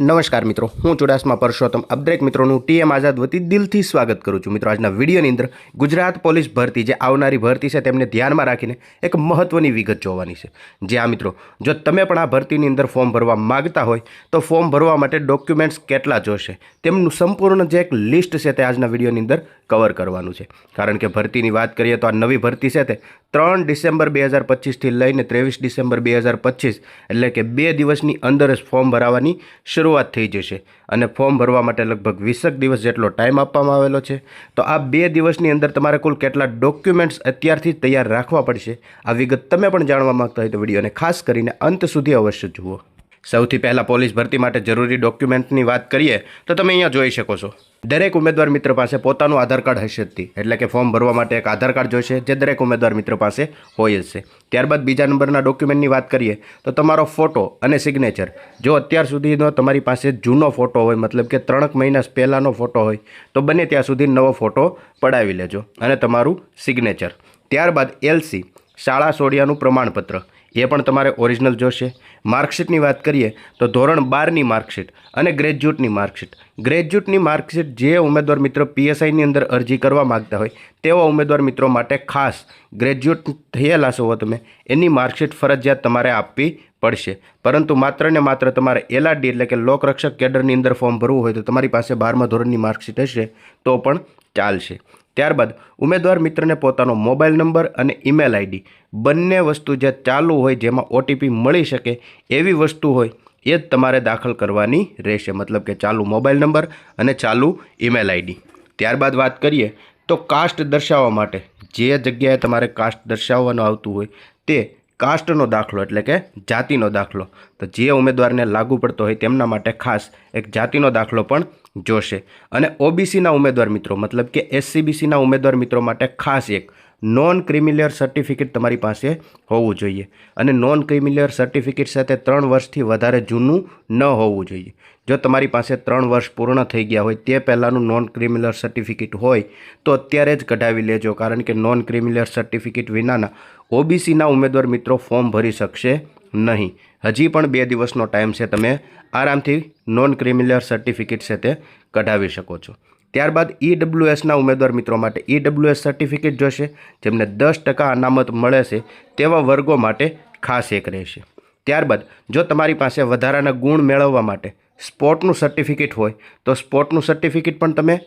નમસ્કાર મિત્રો, હું ચુડાસમા પરસોત્તમ આપ દરેક મિત્રોનું ટીએમ આઝાદ વતી દિલથી સ્વાગત કરું છું। મિત્રો, આજના વિડીયોની અંદર ગુજરાત પોલીસ ભરતી જે આવનારી ભરતી છે તેમને ધ્યાનમાં રાખીને એક મહત્વની વિગત જોવાની છે। જે આ મિત્રો, જો તમે પણ આ ભરતીની અંદર ફોર્મ ભરવા માગતા હોય તો ફોર્મ ભરવા માટે ડોક્યુમેન્ટ્સ કેટલા જોશે તેમનું સંપૂર્ણ જે એક લિસ્ટ છે તે આજના વિડીયોની અંદર કવર કરવાનું છે। કારણ કે ભરતીની વાત કરીએ તો આ નવી ભરતી છે તે 3 ડિસેમ્બર 2025 થી લઈને 23 ડિસેમ્બર 2025 એટલે કે 2 દિવસની અંદર જ ફોર્મ ભરાવાની शुरुआत थी जैसे और फॉर्म भरवा माटे लगभग 20 दिवस जेटलो टाइम आपवामां आवेलो छे। तो आ 2 दिवसनी अंदर तमारे कुल केटला डॉक्युमेंट्स अत्यारथी तैयार राखवा पड़शे आ विगत तमे पण जाणवा मांगता होय तो विडियोने खास करीने अंत सुधी अवश्य जुओ। सौथी पहला पोलीस भरती माटे जरूरी डॉक्युमेंटनी वात करीए तो तमे अहींया जोई शको छो। दरेक उम्मीदवार मित्र पासे पोतानुं आधार कार्ड हशे ज एटले के फॉर्म भरवा माटे एक आधार कार्ड जोईशे जे दरेक उम्मीदवार मित्र पासे होय ज छे। त्यारबाद बीजा नंबरना डॉक्युमेंटनी वात करीए तो तमारो फोटो अने सिग्नेचर जो अत्यार सुधीनो तमारी पासे जूनो फोटो होय मतलब के 3 महीना पहेलानो फोटो होय तो बने त्यां सुधी नवो फोटो पडावी लेजो अने तमारुं सिग्नेचर। त्यारबाद एलसी शाळा सोडियानुं प्रमाणपत्र ये पण तमारे ओरिजिनल जोशे। मार्कशीटनी बात करिए तो धोरण 12 मार्कशीट और ग्रेज्युएटनी मार्कशीट। ग्रेज्युएटनी मार्कशीट जे उम्मीदवार मित्रों पीएसआईनी अंदर अरजी करवा मांगता होय तेवा उम्मीदवार मित्रों माटे खास ग्रेज्युएट थयेला छो तमे एनी मार्कशीट फरजियात तमारे आपवी पड़शे। परंतु मात्र ने मात्र तमारे एलआरडी एटले के लोकरक्षक केडरनी अंदर फॉर्म भरवुं होय तो तमारी पासे 12मा धोरणनी मार्कशीट हशे तो पण चालशे। त्यारबाद उम्मीदवार मित्र ने पोतानो मोबाइल नंबर और ईमेल आईडी बंने वस्तु जे चालू होय जेमां ओटीपी मळी शके एवी वस्तु होय ए तमारे दाखल करवानी रहेशे मतलब के चालू मोबाइल नंबर और चालू ईमेल आईडी। त्यारबाद बात करिए तो कास्ट दर्शाववा माटे जे जग्याए तमारे कास्ट दर्शाववानुं आवतुं होय ते कास्टनो दाखलो एटले के जातिनो दाखलो तो जे उम्मीदवारने लागू पड़तो होय तेमना माटे खास एक जातिनो दाखलो पण जोशे। अने ओबीसीना उम्मीदवार मित्रों मतलब के एससीबीसीना उम्मीदवार मित्रों माटे खास एक नॉन क्रिमिलियर सर्टिफिकेट तमारी पासे होवुं जोईए अने नॉन क्रिमिलियर सर्टिफिकेट साथे 3 वर्षथी वधारे जूनू न होवुं जोईए। जो तमारी पासे 3 वर्ष पूर्ण थई गया होय ते पहेलानुं नॉन क्रिमिलियर सर्टिफिकेट होय तो अत्यारे ज कढावी लेजो कारण के नॉन क्रिमिलियर सर्टिफिकेट विनाना ओबीसीना उम्मीदवार मित्रों फॉर्म भरी शकशे नहीं। हजी पण 2 दिवसनो टाइम छे तमे आरामथी नॉन क्रिमिलियर सर्टिफिकेट छे ते कढावी शको छो। त्यारबाद ईडब्ल्यूएसना उम्मीदवार मित्रों माटे ईडब्ल्यूएस सर्टिफिकेट जोशे जेमने 10% अनामत मळे छे तेवा वर्गो माटे खास एक रहेशे। त्यारबाद जो तमारी पासे वधाराना गुण मेळववा माटे स्पोर्टनुं सर्टिफिकेट होय तो स्पोर्टनुं सर्टिफिकेट पण तमे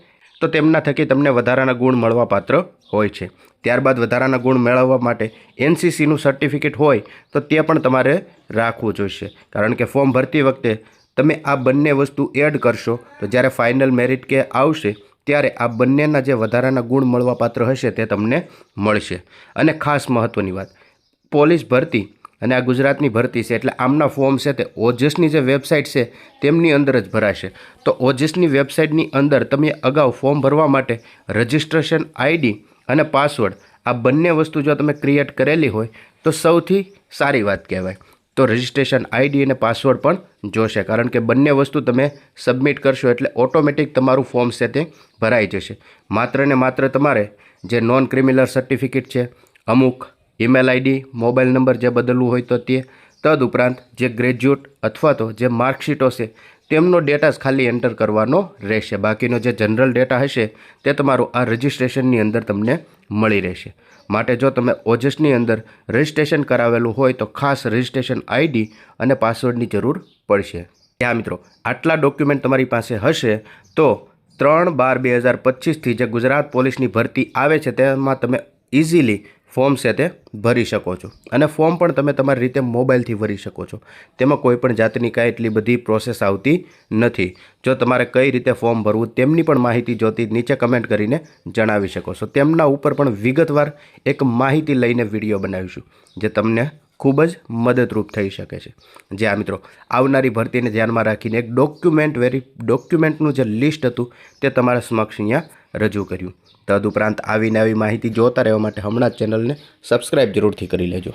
तो तेमना थकी तमने वधाराना गुण मळवा पात्र होय छे। त्यारबाद वधाराना गुण मेळववा माटे एनसीसीनुं सर्टिफिकेट होय तो ते पण तमारे राखवुं जोईशे कारण के फॉर्म भरती वखते तमे आ बंने वस्तु एड करशो तो ज्यारे फाइनल मेरिट के आवशे त्यारे आ बंनेना जे वधाराना गुण मळवा पात्र हशे ते तमने मळशे। अने खास महत्वनी वात पोलीस भरती अने आ गुजरातनी भरती छे एटले आमना फॉर्म छे ते ओजसनी जे वेबसाइट छे तेमनी अंदर ज भराशे। तो ओजसनी वेबसाइटनी अंदर तमे अगाऊ फॉर्म भरवा माटे रजिस्ट्रेशन आईडी अने पासवर्ड आ बंने वस्तु जो तमे क्रिएट करेली होय तो सौथी सारी वात कहेवाय। तो रजिस्ट्रेशन आईडी और पासवर्ड पण जोशे कारण के बंने वस्तु तमे सबमिट करशो एटले ऑटोमेटिक तमारुं फॉर्म छे ते भराई जशे। मात्र ने मात्र तमारे जे नॉन क्रिमिलियर सर्टिफिकेट छे अमुक ईमेल आईडी मोबाइल नंबर जे बदलवुं होय तो ते तदुपरांत जे ग्रेज्युएट अथवा तो जे मार्कशीटो छे तेमनो डेटा खाली एंटर करवानो रहेशे। बाकीनो जे जनरल डेटा हशे ते तमारुं आ रजिस्ट्रेशननी अंदर तमने मळी रहेशे। माटे जो तमे ओजसनी अंदर रजिस्ट्रेशन करावेलुं होय तो खास रजिस्ट्रेशन आईडी अने पासवर्डनी जरूर पड़शे। त्या मित्रों आटला डॉक्युमेंट तमारी पासे हशे तो 3/12/2025 थी जे गुजरात पोलीसनी भरती आवे छे तेमां तमे इजीली फॉर्म छे ते भरी शको छो अने फॉर्म पण तमे तमारी रीते मोबाइलथी भरी शको छो। तेमां कोईपण जातनी कांई एटली बधी प्रोसेस आवती नथी। जो तमारे कई रीते फॉर्म भरवुं तेमनी पण माहिती जोती नीचे कमेंट करीने जणावी शको छो। तेमना उपर पण विगतवार एक माहिती लईने विडियो बनावीशुं जे तमने खूब ज मददरूप थई शके छे। जे आ मित्रों आवनारी भरतीने ध्यानमां राखीने एक डॉक्युमेंटनुं जे लिस्ट हतुं ते तमारा समक्ष अहींया रजू कर्युं। तदुपरांत आवी नवी माहिती जोता रहेवा माटे हमणां ज चेनलने सब्सक्राइब जरूरथी करी लेजो।